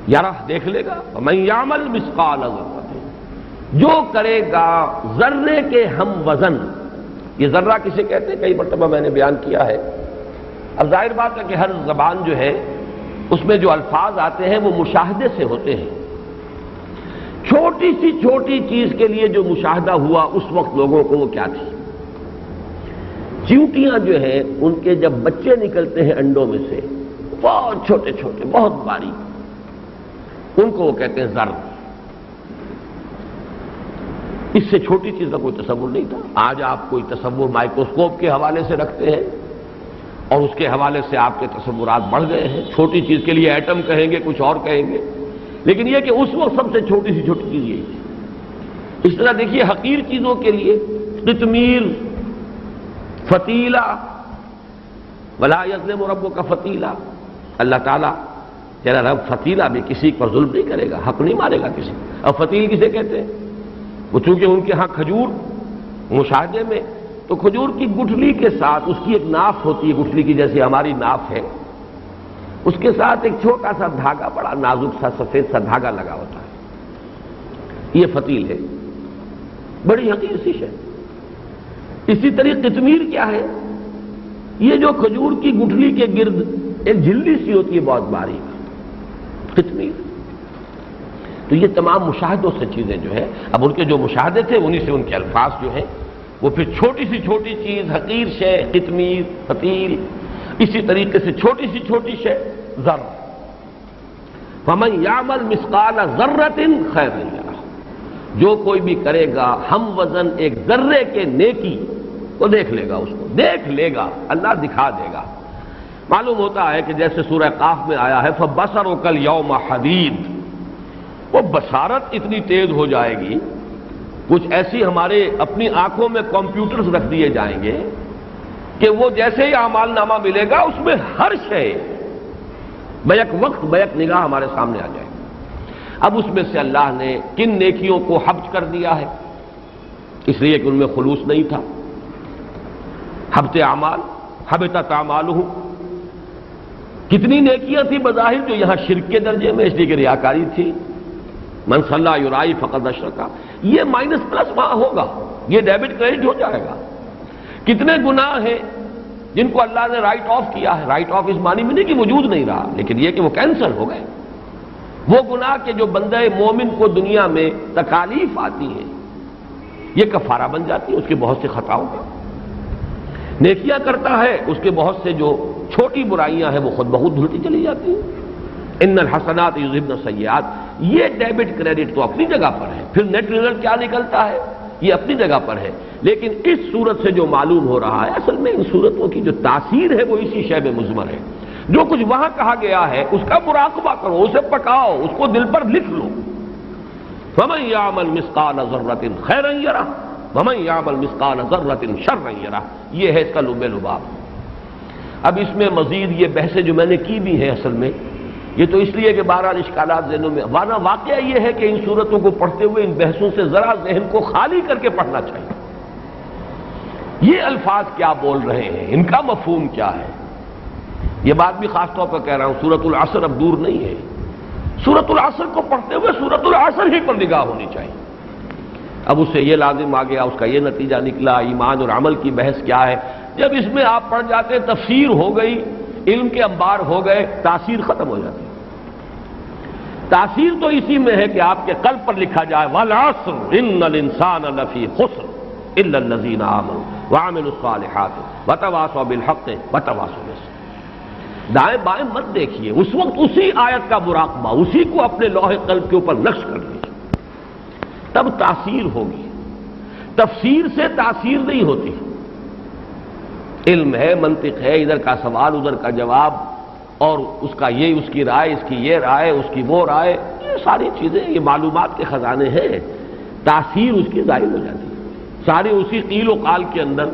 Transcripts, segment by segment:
یرہ دیکھ لے گا، ومن یعمل مثقال ذرۃ، جو کرے گا ذرے کے ہم وزن. یہ ذرہ کسے کہتے ہیں کئی مرتبہ میں نے بیان کیا ہے. اب ظاہر بات ہے کہ ہر زبان جو ہے اس میں جو الفاظ آتے ہیں وہ مشاہدے سے ہوتے ہیں. چھوٹی سی چھوٹی چیز کے لیے جو مشاہدہ ہوا اس وقت لوگوں کو وہ کیا تھی؟ چیونٹیاں جو ہیں ان کے جب بچے نکلتے ہیں انڈوں میں سے بہت چھوٹے چھوٹے بہت باریک، ان کو وہ کہتے ہیں ذر. اس سے چھوٹی چیز کا کوئی تصور نہیں تھا. آج آپ کوئی تصور مائکروسکوپ کے حوالے سے رکھتے ہیں اور اس کے حوالے سے آپ کے تصورات بڑھ گئے ہیں. چھوٹی چیز کے لیے ایٹم کہیں گے، کچھ اور کہیں گے، لیکن یہ کہ اس وقت سب سے چھوٹی سی چھوٹی چیز یہی تھی. اس طرح دیکھیے حقیر چیزوں کے لیے قطمیر، فتیلہ، ولا یظلم ربک فتیلہ، اللہ تعالیٰ تیرا رب فتیلہ بھی کسی پر ظلم نہیں کرے گا، حق نہیں مارے گا کسی. اور فتیل کسے کہتے ہیں؟ وہ چونکہ ان کے ہاں کھجور مشاہدے میں، تو کھجور کی گٹھلی کے ساتھ اس کی ایک ناف ہوتی ہے، گٹھلی کی جیسے ہماری ناف ہے، اس کے ساتھ ایک چھوٹا سا دھاگا، بڑا نازک سا سفید سا دھاگا لگا ہوتا ہے. یہ فتیل ہے، بڑی حقیر سی شے. اسی طرح قطمیر کیا ہے؟ یہ جو کھجور کی گٹھلی کے گرد ایک جھلی سی ہوتی ہے بہت باریک، قطمیر. تو یہ تمام مشاہدوں سے چیزیں جو ہے، اب ان کے جو مشاہدے تھے انہی سے ان کے الفاظ جو ہیں وہ پھر چھوٹی سی چھوٹی چیز حقیر شے قطمیر، فتیل، اسی طریقے سے چھوٹی سی چھوٹی شے ذر. فمن یعمل مثقال ذرۃ خیرا یرہ، جو کوئی بھی کرے گا ہم وزن ایک ذرے کے نیکی، وہ دیکھ لے گا، اس کو دیکھ لے گا، اللہ دکھا دے گا. معلوم ہوتا ہے کہ جیسے سورہ قاف میں آیا ہے فَبَصَرُكَ الْيَوْمَ حَدِيدٌ، وہ بصارت اتنی تیز ہو جائے گی، کچھ ایسی ہمارے اپنی آنکھوں میں کمپیوٹرز رکھ دیے جائیں گے کہ وہ جیسے ہی اعمال نامہ ملے گا اس میں ہر شے بیک وقت بیک نگاہ ہمارے سامنے آ جائے گی. اب اس میں سے اللہ نے کن نیکیوں کو حبس کر دیا ہے، اس لیے کہ ان میں خلوص نہیں تھا. حبط اعمال، حبطت اعمالہ، کتنی نیکیاں تھیں بظاہر جو یہاں شرک کے درجے میں، اس لیے کہ ریاکاری تھی. من صلی یرائی فقد اشرک، یہ مائنس پلس وہاں ہوگا، یہ ڈیبٹ کریڈٹ ہو جائے گا. کتنے گناہ ہیں جن کو اللہ نے رائٹ آف کیا ہے. رائٹ آف اس معنی میں نہیں کہ وجود نہیں رہا، لیکن یہ کہ وہ کینسل ہو گئے. وہ گناہ کے جو بندہ مومن کو دنیا میں تکالیف آتی ہیں یہ کفارہ بن جاتی ہے اس کے بہت سے خطاؤں کا. نیکیاں کرتا ہے اس کے بہت سے جو چھوٹی برائیاں ہیں وہ خود بخود دھلتی چلی جاتی ہیں. ان الحسنات یذہبن السیئات، یہ ڈیبٹ کریڈٹ تو اپنی جگہ پر ہے. پھر نیٹ ریزلٹ کیا نکلتا ہے یہ اپنی جگہ پر ہے. لیکن اس صورت سے جو معلوم ہو رہا ہے اصل میں ان صورتوں کی جو تاثیر ہے وہ اسی شے میں مضمر ہے. جو کچھ وہاں کہا گیا ہے اس کا مراقبہ کرو، اسے پکاؤ، اس کو دل پر لکھ لو. فمن یعمل مثقال ذرۃ خیرا یرہ ومن یعمل مثقال ذرۃ شرا یرہ، یہ ہے اس کا لب لباب. اب اس میں مزید یہ بحثیں جو میں نے کی بھی ہیں اصل میں یہ تو اس لیے کہ بہرحال اشکالات ذہنوں میں، ورنہ واقعہ یہ ہے کہ ان صورتوں کو پڑھتے ہوئے ان بحثوں سے ذرا ذہن کو خالی کر کے پڑھنا چاہیے. یہ الفاظ کیا بول رہے ہیں، ان کا مفہوم کیا ہے. یہ بات بھی خاص طور پر کہہ رہا ہوں، سورۃ العصر اب دور نہیں ہے. سورۃ العصر کو پڑھتے ہوئے سورۃ العصر ہی پر نگاہ ہونی چاہیے. اب اس سے یہ لازم آ گیا، اس کا یہ نتیجہ نکلا ایمان اور عمل کی بحث کیا ہے. جب اس میں آپ پڑھ جاتے تفسیر ہو گئی، علم کے انبار ہو گئے، تاثیر ختم ہو جاتی. تاثیر تو اسی میں ہے کہ آپ کے قلب پر لکھا جائے والعصر ان الانسان لفی خسر الا الذین آمنوا وعملوا الصالحات وتواصوا بالحق وتواصوا بالصبر. دائیں بائیں مت دیکھیے، اس وقت اسی آیت کا مراقبہ، اسی کو اپنے لوح قلب کے اوپر نقش کر لیجیے، تب تاثیر ہوگی. تفسیر سے تاثیر نہیں ہوتی. علم ہے، منطق ہے، ادھر کا سوال ادھر کا جواب، اور اس کا یہ اس کی رائے، اس کی یہ رائے، اس کی وہ رائے، یہ ساری چیزیں یہ معلومات کے خزانے ہیں. تاثیر اس کی ظاہر ہو جاتی ہے سارے اسی قیل و قال کے اندر.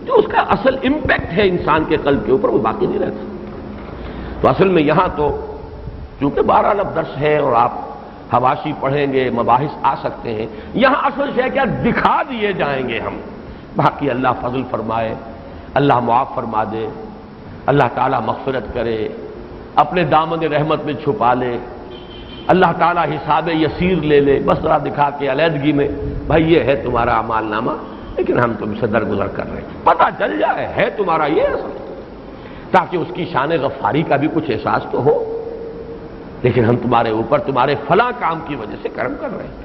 جو اس کا اصل امپیکٹ ہے انسان کے قلب کے اوپر وہ باقی نہیں رہتا. تو اصل میں یہاں تو چونکہ 12 اب درس ہے اور آپ حواشی پڑھیں گے، مباحث آ سکتے ہیں، یہاں اصل شے کیا دکھا دیے جائیں گے ہم. باقی اللہ فضل فرمائے، اللہ معاف فرما دے، اللہ تعالیٰ مغفرت کرے، اپنے دامن رحمت میں چھپا لے. اللہ تعالیٰ حساب یسیر لے لے، بس ذرا دکھا کے علیحدگی میں، بھائی یہ ہے تمہارا اعمال نامہ، لیکن ہم تم سے درگزر کر رہے ہیں، پتہ چل جائے ہے تمہارا یہ اصل، تاکہ اس کی شان غفاری کا بھی کچھ احساس تو ہو، لیکن ہم تمہارے اوپر تمہارے فلاں کام کی وجہ سے کرم کر رہے ہیں۔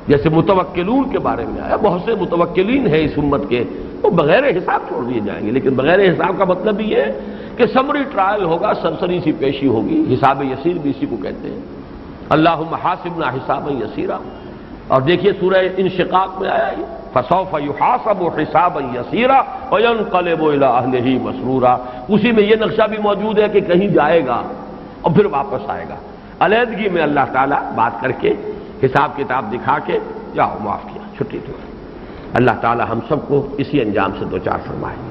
جیسے متوکلون کے بارے میں آیا، بہت سے متوکلین ہیں اس امت کے، وہ بغیر حساب چھوڑ دیے جائیں گے، لیکن بغیر حساب کا مطلب یہ ہے کہ سمری ٹرائل ہوگا، سرسری سی پیشی ہوگی، حساب یسیر بھی اسی کو کہتے ہیں۔ اللہم حاسبنا حسابا یسیرا، اور دیکھیے سورہ انشقاق میں آیا ہے فسوف یحاسب حسابا یسیرا وینقلب الی اہلہ مسرورا، اسی میں یہ نقشہ بھی موجود ہے کہ کہیں جائے گا اور پھر واپس آئے گا، علیحدگی میں اللہ تعالیٰ بات کر کے حساب کتاب دکھا کے جاؤ معاف کیا، چھٹی تو۔ اللہ تعالیٰ ہم سب کو اسی انجام سے دوچار فرمائے۔